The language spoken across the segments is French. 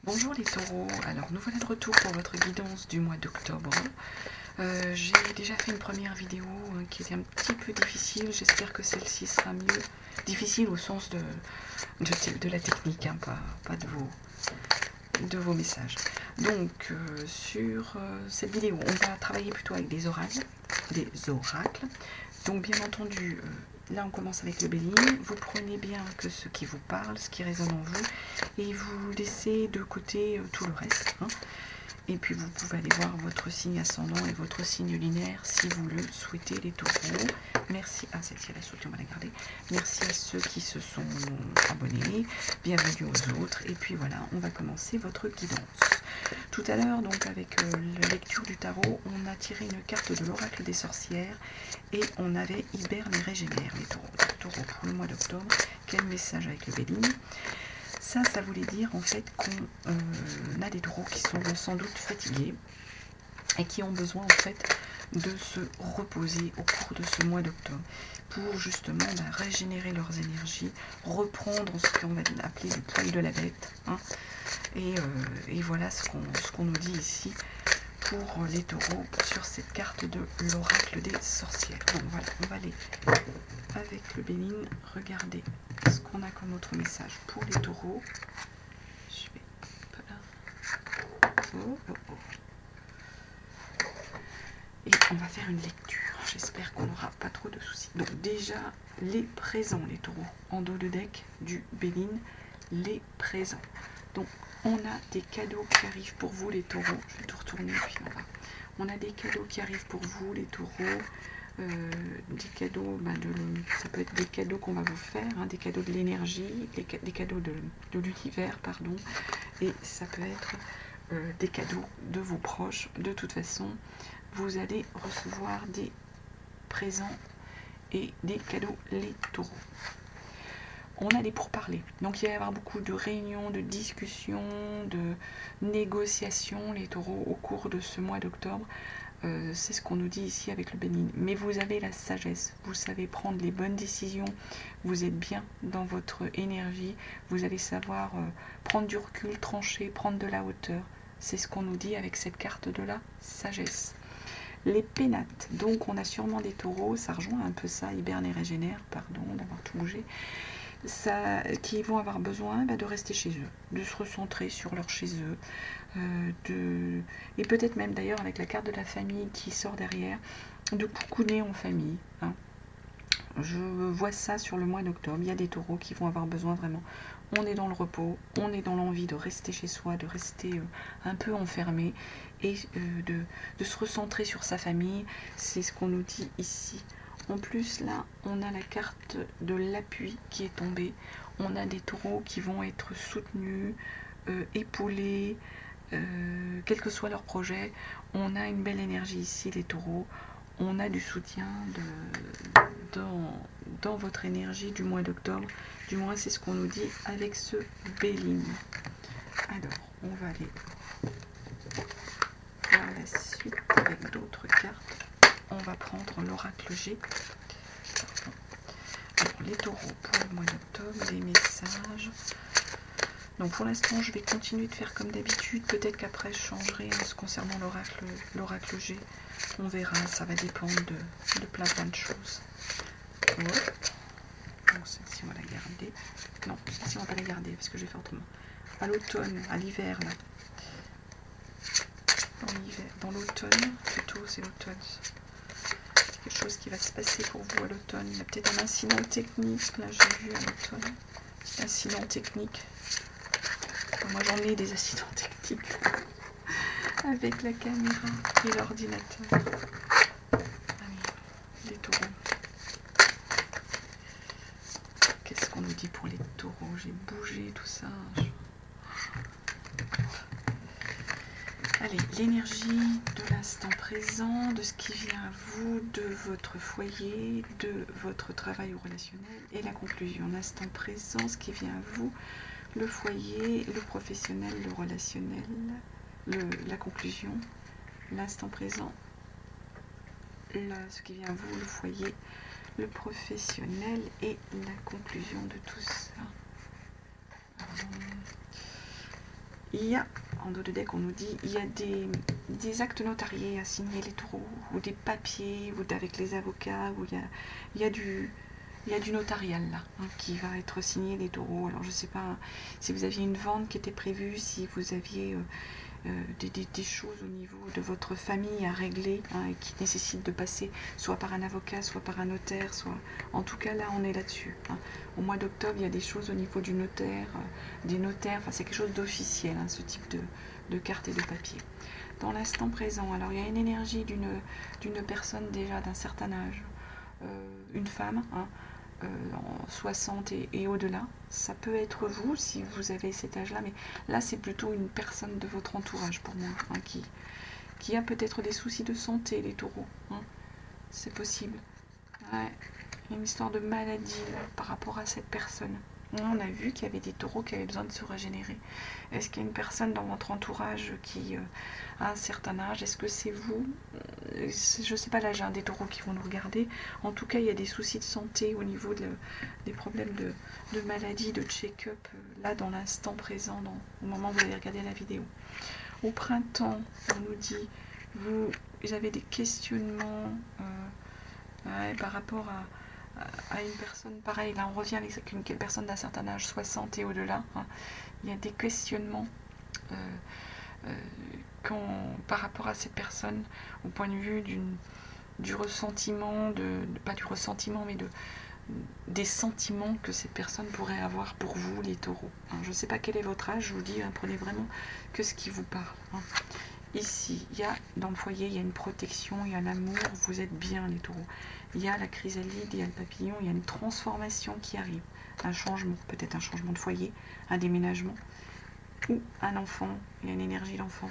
Bonjour les taureaux, alors nous voilà de retour pour votre guidance du mois d'octobre. J'ai déjà fait une première vidéo qui était un petit peu difficile, j'espère que celle-ci sera mieux. Difficile au sens de la technique, hein, pas de vos messages. Donc sur cette vidéo, on va travailler plutôt avec des oracles. Donc bien entendu, là on commence avec le Béline. Vous prenez bien que ce qui vous parle, ce qui résonne en vous, et vous laissez de côté tout le reste. Hein. Et puis vous pouvez aller voir votre signe ascendant et votre signe lunaire si vous le souhaitez, les taureaux. Merci à celle-ci, elle a sauté, on va la garder. Merci à ceux qui se sont abonnés. Bienvenue aux autres. Et puis voilà, on va commencer votre guidance. Tout à l'heure, donc avec la lecture du tarot, on a tiré une carte de l'oracle des sorcières et on avait hiberne et régénère les taureaux. Taureaux pour le mois d'octobre. Quel message avec le Béline? Ça voulait dire en fait qu'on a des taureaux qui sont sans doute fatigués et qui ont besoin en fait de se reposer au cours de ce mois d'octobre pour justement régénérer leurs énergies, reprendre ce qu'on va appeler le poil de la bête. Hein. Et voilà ce qu'on nous dit ici pour les taureaux sur cette carte de l'oracle des sorcières. Donc voilà, on va aller avec le Béline regarder ce qu'on a comme autre message pour les taureaux. Je vais un peu là. Et on va faire une lecture. J'espère qu'on n'aura pas trop de soucis. Donc déjà, les présents, les taureaux, en dos de deck du Béline, les présents. Donc on a des cadeaux qui arrivent pour vous les taureaux. Je vais tout retourner puis on a des cadeaux qui arrivent pour vous les taureaux. Des cadeaux, ça peut être des cadeaux qu'on va vous faire, hein, des cadeaux de l'énergie, des cadeaux de l'univers, pardon, et ça peut être des cadeaux de vos proches. De toute façon, vous allez recevoir des présents et des cadeaux les taureaux. On a des pourparlers, donc il va y avoir beaucoup de réunions, de discussions, de négociations les taureaux au cours de ce mois d'octobre. C'est ce qu'on nous dit ici avec le Béline. Mais vous avez la sagesse, vous savez prendre les bonnes décisions, vous êtes bien dans votre énergie, vous allez savoir prendre du recul, trancher, prendre de la hauteur. C'est ce qu'on nous dit avec cette carte de la sagesse. Les pénates, donc on a sûrement des taureaux, ça rejoint un peu ça, hiberne et régénère, pardon d'avoir tout bougé, qui vont avoir besoin de rester chez eux, de se recentrer sur leur chez eux, et peut-être même d'ailleurs avec la carte de la famille qui sort derrière, de coucouner en famille. Hein. Je vois ça sur le mois d'octobre, il y a des taureaux qui vont avoir besoin vraiment. On est dans le repos, on est dans l'envie de rester chez soi, de rester un peu enfermé et de se recentrer sur sa famille. C'est ce qu'on nous dit ici. En plus, là, on a la carte de l'appui qui est tombée. On a des taureaux qui vont être soutenus, épaulés, quel que soit leur projet. On a une belle énergie ici, les taureaux. On a du soutien dans votre énergie du mois d'octobre. Du moins, c'est ce qu'on nous dit avec ce Béline. Alors, on va aller voir la suite avec d'autres cartes. On va prendre l'oracle G. Alors, les taureaux pour le mois d'octobre, les messages. Donc pour l'instant, je vais continuer de faire comme d'habitude. Peut-être qu'après, je changerai ce concernant l'oracle G. On verra, ça va dépendre de plein de choses. Donc celle-ci, on va la garder. Non, celle-ci, on va pas la garder parce que je vais faire autrement. À l'automne, à l'hiver, là. Dans l'automne, plutôt, c'est l'automne. Quelque chose qui va se passer pour vous à l'automne. Il y a peut-être un incident technique, là, j'ai vu à l'automne. Incident technique. Moi, j'en ai des accidents techniques avec la caméra et l'ordinateur. Allez, les taureaux. Qu'est-ce qu'on nous dit pour les taureaux? J'ai bougé tout ça. Allez, l'énergie de l'instant présent, de ce qui vient à vous, de votre foyer, de votre travail ou relationnel, et la conclusion. L'instant présent, ce qui vient à vous, le foyer, le professionnel, le relationnel, la conclusion, l'instant présent, ce qui vient à vous, le foyer, le professionnel et la conclusion de tout ça. il y a, en dos de deck, on nous dit, il y a des actes notariés à signer les taureaux, ou des papiers, ou avec les avocats, où il y a du notarial là, hein, qui va être signé les taureaux. Alors je ne sais pas si vous aviez une vente qui était prévue, si vous aviez des choses au niveau de votre famille à régler, hein, et qui nécessitent de passer soit par un avocat, soit par un notaire, soit... En tout cas, là, on est là-dessus. Hein. Au mois d'octobre, il y a des choses au niveau du notaire, des notaires, enfin, c'est quelque chose d'officiel, hein, ce type de carte et de papier. Dans l'instant présent, alors il y a une énergie d'une personne déjà d'un certain âge, une femme, hein, en 60 et au-delà. Ça peut être vous si vous avez cet âge-là, mais là c'est plutôt une personne de votre entourage pour moi, hein, qui a peut-être des soucis de santé, les taureaux. Hein. C'est possible. Ouais. Une histoire de maladie là, par rapport à cette personne. On a vu qu'il y avait des taureaux qui avaient besoin de se régénérer. Est-ce qu'il y a une personne dans votre entourage qui a un certain âge? Est-ce que c'est vous? Je ne sais pas l'âge, hein, des taureaux qui vont nous regarder. En tout cas, il y a des soucis de santé au niveau des problèmes de maladie, de check-up, là dans l'instant présent, au moment où vous allez regarder la vidéo. Au printemps, on nous dit, vous avez des questionnements par rapport à une personne pareille. Là, on revient avec une personne d'un certain âge, 60 et au-delà. Hein. Il y a des questionnements par rapport à cette personne, au point de vue du ressentiment, pas du ressentiment, mais des sentiments que cette personne pourrait avoir pour vous, les taureaux. Hein. Je ne sais pas quel est votre âge, je vous dis, hein, prenez vraiment que ce qui vous parle. Hein. Ici, il y a dans le foyer, il y a une protection, il y a l'amour, vous êtes bien les taureaux. Il y a la chrysalide, il y a le papillon, il y a une transformation qui arrive. Un changement, peut-être un changement de foyer, un déménagement. Ou un enfant, il y a une énergie d'enfant.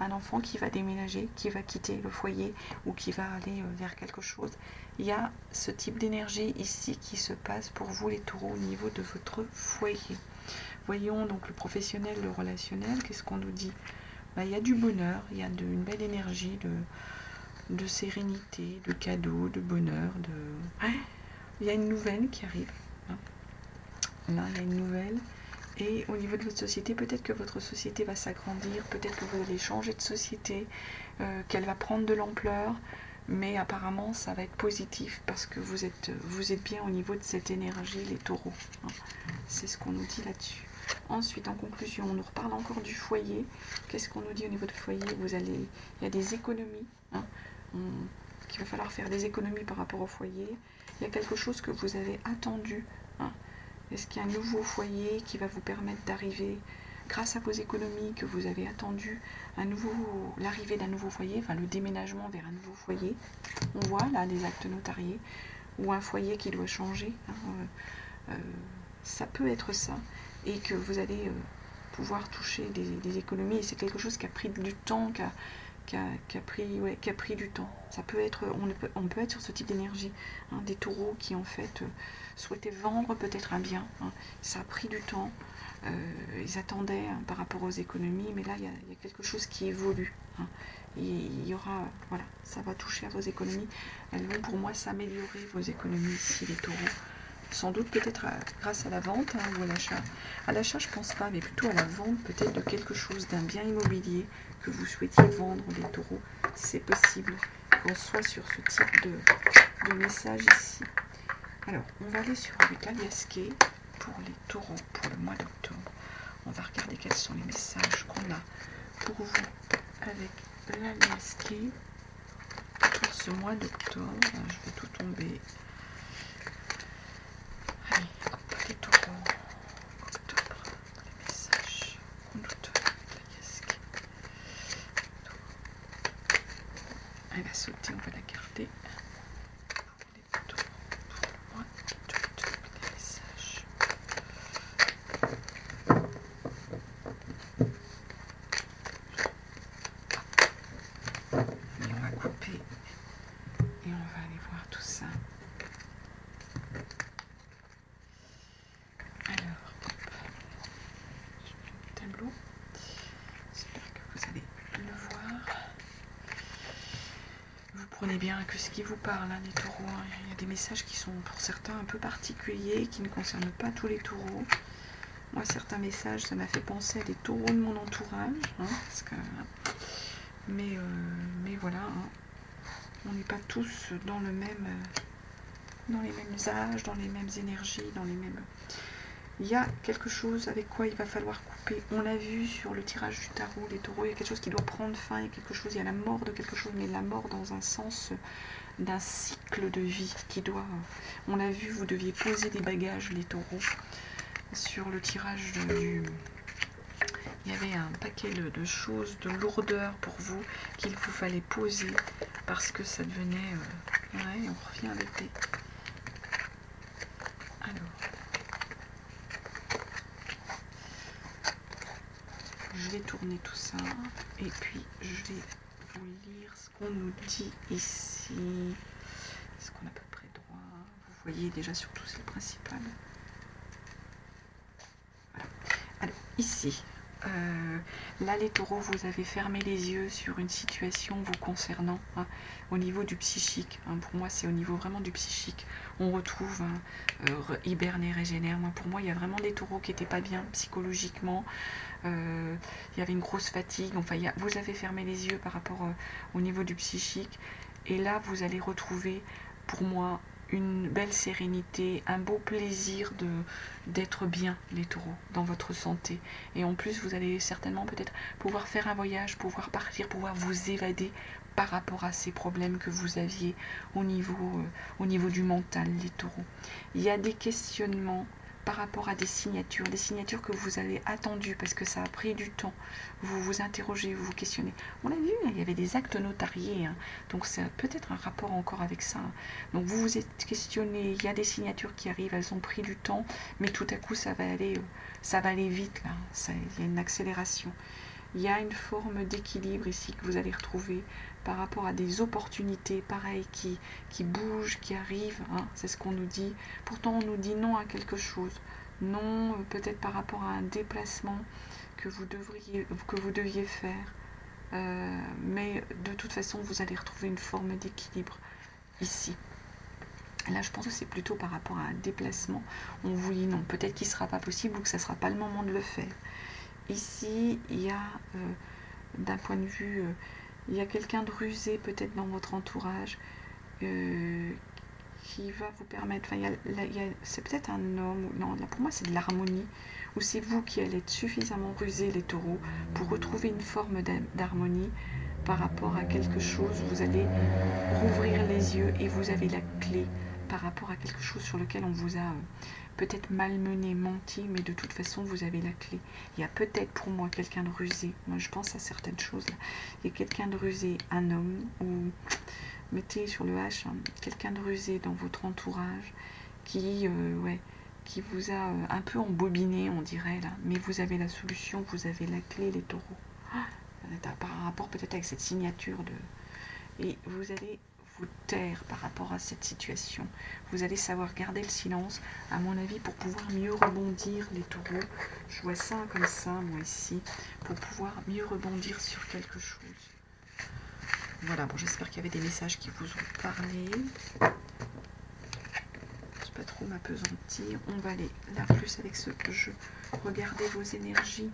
Un enfant qui va déménager, qui va quitter le foyer ou qui va aller vers quelque chose. Il y a ce type d'énergie ici qui se passe pour vous les taureaux au niveau de votre foyer. Voyons donc le professionnel, le relationnel, qu'est-ce qu'on nous dit? Il y a du bonheur, il y a une belle énergie de sérénité, de cadeaux, de bonheur. Il y a une nouvelle qui arrive. Hein. Là, il y a une nouvelle. Et au niveau de votre société, peut-être que votre société va s'agrandir, peut-être que vous allez changer de société, qu'elle va prendre de l'ampleur. Mais apparemment, ça va être positif parce que vous êtes bien au niveau de cette énergie, les taureaux. Hein. C'est ce qu'on nous dit là-dessus. Ensuite, en conclusion, on nous reparle encore du foyer. Qu'est-ce qu'on nous dit au niveau du foyer? Il y a des économies. Hein, qu'il va falloir faire des économies par rapport au foyer. Il y a quelque chose que vous avez attendu. Hein. Est-ce qu'il y a un nouveau foyer qui va vous permettre d'arriver, grâce à vos économies que vous avez attendu, l'arrivée d'un nouveau foyer, enfin le déménagement vers un nouveau foyer? On voit là des actes notariés ou un foyer qui doit changer. Hein, ça peut être ça. Et que vous allez pouvoir toucher des économies. Et c'est quelque chose qui a pris du temps, qui a pris du temps. Ça peut être, on peut être sur ce type d'énergie. Hein, des taureaux qui en fait souhaitaient vendre peut-être un bien. Hein. Ça a pris du temps. Ils attendaient hein, par rapport aux économies. Mais là, il y a quelque chose qui évolue. Hein. Il y aura, voilà, ça va toucher à vos économies. Elles vont pour moi s'améliorer, vos économies ici, les taureaux. Sans doute peut-être grâce à la vente hein, ou à l'achat. À l'achat, je ne pense pas, mais plutôt à la vente peut-être de quelque chose, d'un bien immobilier que vous souhaitiez vendre, les taureaux. C'est possible qu'on soit sur ce type de message ici. Alors, on va aller avec l'aliasqué pour les taureaux pour le mois d'octobre. On va regarder quels sont les messages qu'on a pour vous avec l'aliasqué pour ce mois d'octobre. Je vais tout tomber. Allez, hop, les taureaux, octobre, les messages, on doute, la yasque. Elle va sauter, on va la garder. Les taureaux, pour le mois d'octobre, les messages. Et on va couper et on va aller voir tout ça. Prenez bien que ce qui vous parle, hein, les taureaux. Hein. Il y a des messages qui sont pour certains un peu particuliers, qui ne concernent pas tous les taureaux. Moi, certains messages, ça m'a fait penser à des taureaux de mon entourage. Hein, parce que, mais voilà, hein, on n'est pas tous dans le même, dans les mêmes âges, dans les mêmes énergies, dans les mêmes... Il y a quelque chose avec quoi il va falloir couper. On l'a vu sur le tirage du tarot, les taureaux, il y a quelque chose qui doit prendre fin, il y a quelque chose, il y a la mort de quelque chose, mais la mort dans un sens d'un cycle de vie qui doit... On l'a vu, vous deviez poser des bagages, les taureaux, sur le tirage du... Il y avait un paquet de choses, de lourdeur pour vous, qu'il vous fallait poser, parce que ça devenait... Ouais, on revient avec des... Alors... Je vais tourner tout ça et puis je vais vous lire ce qu'on nous dit ici. Est-ce qu'on a à peu près droit? Vous voyez déjà surtout c'est le principal. Voilà. Alors ici, là les taureaux, vous avez fermé les yeux sur une situation vous concernant, hein, au niveau du psychique. Hein, pour moi c'est au niveau vraiment du psychique. On retrouve hiberner, régénère. Moi, pour moi il y a vraiment des taureaux qui n'étaient pas bien psychologiquement. Il y avait une grosse fatigue, enfin vous avez fermé les yeux par rapport au niveau du psychique, et là vous allez retrouver pour moi une belle sérénité, un beau plaisir d'être bien, les taureaux, dans votre santé. Et en plus vous allez certainement peut-être pouvoir faire un voyage, pouvoir partir, pouvoir vous évader par rapport à ces problèmes que vous aviez au niveau du mental, les taureaux. Il y a des questionnements par rapport à des signatures que vous avez attendues parce que ça a pris du temps. Vous vous interrogez, vous vous questionnez. On l'a vu, il y avait des actes notariés, hein, donc c'est peut-être un rapport encore avec ça. Donc vous vous êtes questionné, il y a des signatures qui arrivent, elles ont pris du temps, mais tout à coup ça va aller vite là. Il y a une accélération. Il y a une forme d'équilibre ici que vous allez retrouver par rapport à des opportunités pareilles qui bougent, qui arrivent, hein, c'est ce qu'on nous dit. Pourtant on nous dit non à quelque chose, non peut-être par rapport à un déplacement que vous deviez faire, mais de toute façon vous allez retrouver une forme d'équilibre ici. Là je pense que c'est plutôt par rapport à un déplacement, on vous dit non, peut-être qu'il ne sera pas possible ou que ça ne sera pas le moment de le faire. Ici il y a d'un point de vue... il y a quelqu'un de rusé peut-être dans votre entourage qui va vous permettre, enfin, c'est peut-être un homme, non, là pour moi c'est de l'harmonie, ou c'est vous qui allez être suffisamment rusé les taureaux pour retrouver une forme d'harmonie par rapport à quelque chose, vous allez rouvrir les yeux et vous avez la clé par rapport à quelque chose sur lequel on vous a peut-être malmené, menti, mais de toute façon vous avez la clé. Il y a peut-être pour moi quelqu'un de rusé, moi je pense à certaines choses là, il y a quelqu'un de rusé, un homme, ou mettez sur le H, hein, quelqu'un de rusé dans votre entourage qui vous a un peu embobiné on dirait là, mais vous avez la solution, vous avez la clé les taureaux. Par rapport peut-être avec cette signature et vous allez vous taire par rapport à cette situation. Vous allez savoir garder le silence, à mon avis, pour pouvoir mieux rebondir, les taureaux. Je vois ça comme ça, moi, ici, pour pouvoir mieux rebondir sur quelque chose. Voilà, bon, j'espère qu'il y avait des messages qui vous ont parlé. Je ne vais pas trop m'apesantir. On va aller là plus avec ce jeu. Regardez vos énergies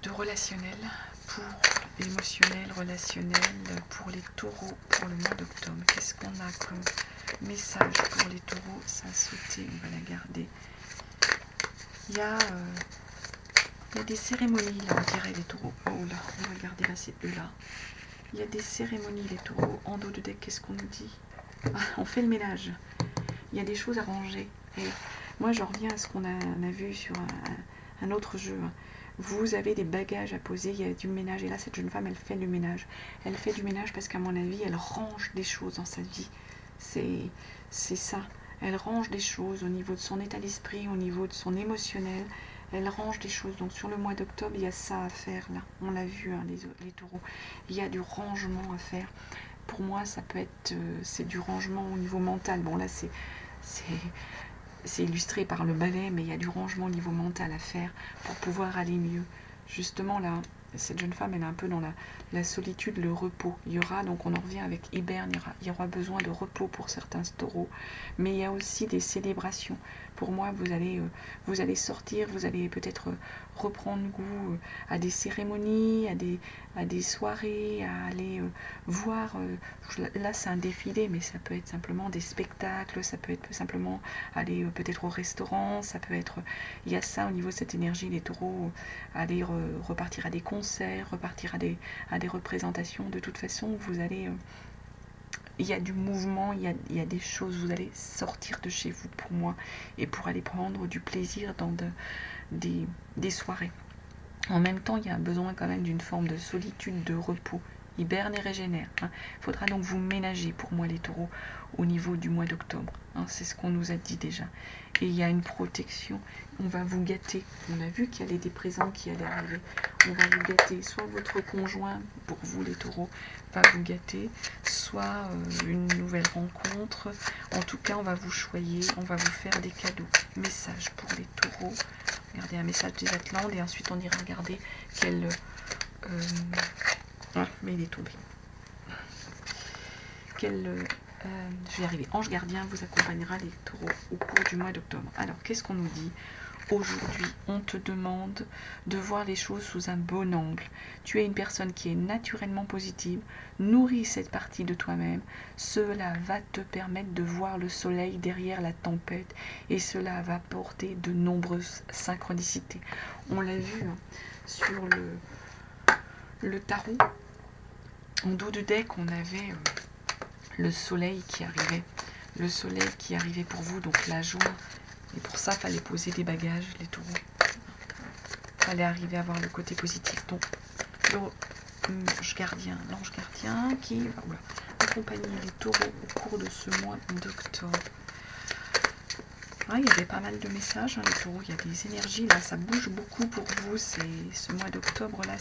de relationnel pour l'émotionnel, relationnel pour les taureaux pour le mois d'octobre. Qu'est-ce qu'on a comme message pour les taureaux? Ça a sauté, on va la garder. Il y a des cérémonies là, on dirait les taureaux. Oh là, on va garder là, ces deux là. Il y a des cérémonies les taureaux. En dos de deck, qu'est-ce qu'on nous dit? On fait le ménage. Il y a des choses à ranger. Et moi, j'en reviens à ce qu'on a vu sur un autre jeu. Vous avez des bagages à poser, il y a du ménage. Et là, cette jeune femme, elle fait du ménage. Elle fait du ménage parce qu'à mon avis, elle range des choses dans sa vie. C'est ça. Elle range des choses au niveau de son état d'esprit, au niveau de son émotionnel. Elle range des choses. Donc, sur le mois d'octobre, il y a ça à faire, là. On l'a vu, hein, les taureaux. Il y a du rangement à faire. Pour moi, ça peut être... c'est du rangement au niveau mental. Bon, là, c'est illustré par le balai, mais il y a du rangement au niveau mental à faire pour pouvoir aller mieux. Justement, là, cette jeune femme, elle est un peu dans la solitude, le repos. Il y aura, donc on en revient avec hiberne, il y aura besoin de repos pour certains taureaux, mais il y a aussi des célébrations. Pour moi, vous allez sortir, vous allez peut-être reprendre goût à des cérémonies, à des soirées, à aller voir. Là, c'est un défilé, mais ça peut être simplement des spectacles, ça peut être simplement aller peut-être au restaurant, ça peut être... Il y a ça au niveau de cette énergie, les taureaux, aller repartir à des concerts, repartir à des représentations. De toute façon, vous allez... il y a du mouvement, il y a des choses, vous allez sortir de chez vous pour moi et pour aller prendre du plaisir dans des soirées. En même temps, il y a besoin quand même d'une forme de solitude, de repos. Hiberne et régénère. Il faudra donc vous ménager pour moi les taureaux au niveau du mois d'octobre. C'est ce qu'on nous a dit déjà. Et il y a une protection. On va vous gâter. On a vu qu'il y avait des présents qui allaient arriver. On va vous gâter. Soit votre conjoint, pour vous les taureaux, va vous gâter. Soit une nouvelle rencontre. En tout cas, on va vous choyer. On va vous faire des cadeaux. Message pour les taureaux. Regardez un message des Atlantes. Et ensuite, on ira regarder quel... mais il est tombé. Je vais y arriver. Ange gardien vous accompagnera les taureaux au cours du mois d'octobre. Alors, qu'est-ce qu'on nous dit? Aujourd'hui, on te demande de voir les choses sous un bon angle. Tu es une personne qui est naturellement positive. Nourris cette partie de toi-même. Cela va te permettre de voir le soleil derrière la tempête. Et cela va porter de nombreuses synchronicités. On l'a vu sur le tarot. En dos de deck, on avait le soleil qui arrivait. Le soleil qui arrivait pour vous, donc la joie. Et pour ça, il fallait poser des bagages, les taureaux. Il fallait arriver à voir le côté positif. Donc, l'ange gardien qui va accompagner les taureaux au cours de ce mois d'octobre. Il y avait pas mal de messages, les taureaux, il y a des énergies, là, ça bouge beaucoup pour vous, ce mois d'octobre, là,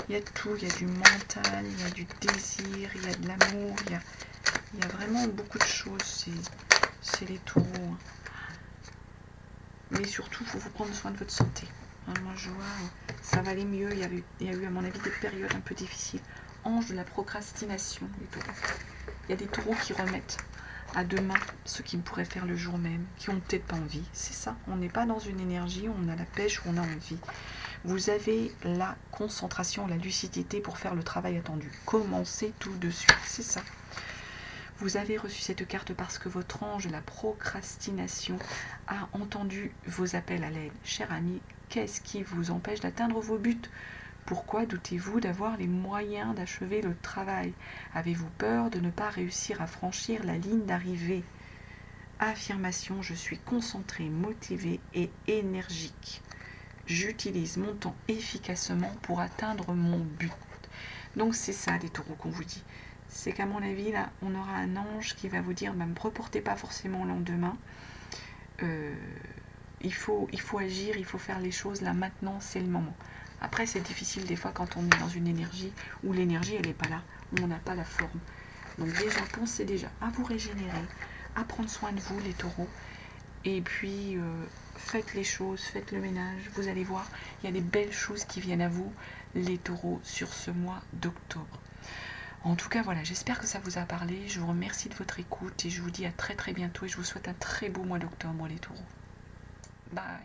il y a tout, il y a du mental, il y a du désir, il y a de l'amour, il y a vraiment beaucoup de choses chez les taureaux. Mais surtout, il faut vous prendre soin de votre santé. Moi, je vois, ça va aller mieux, il y a eu, à mon avis, des périodes un peu difficiles. Ange de la procrastination, les taureaux. Il y a des taureaux qui remettent à demain ce qu'ils pourraient faire le jour même, qui ont peut-être pas envie. C'est ça, on n'est pas dans une énergie, on a la pêche, on a envie. Vous avez la concentration, la lucidité pour faire le travail attendu. Commencez tout de suite, c'est ça. Vous avez reçu cette carte parce que votre ange, la procrastination, a entendu vos appels à l'aide. Cher ami, qu'est-ce qui vous empêche d'atteindre vos buts? Pourquoi doutez-vous d'avoir les moyens d'achever le travail? Avez-vous peur de ne pas réussir à franchir la ligne d'arrivée? Affirmation, je suis concentré, motivé et énergique. J'utilise mon temps efficacement pour atteindre mon but. Donc c'est ça les taureaux qu'on vous dit. C'est qu'à mon avis, là, on aura un ange qui va vous dire, ne me reportez pas forcément au lendemain. Il faut agir, il faut faire les choses là, maintenant, c'est le moment. Après, c'est difficile des fois quand on est dans une énergie où l'énergie, elle n'est pas là, où on n'a pas la forme. Donc déjà, pensez déjà à vous régénérer, à prendre soin de vous, les taureaux. Et puis, faites les choses, faites le ménage. Vous allez voir, il y a des belles choses qui viennent à vous, les taureaux, sur ce mois d'octobre. En tout cas, voilà, j'espère que ça vous a parlé. Je vous remercie de votre écoute et je vous dis à très très bientôt et je vous souhaite un très beau mois d'octobre, les taureaux. Bye.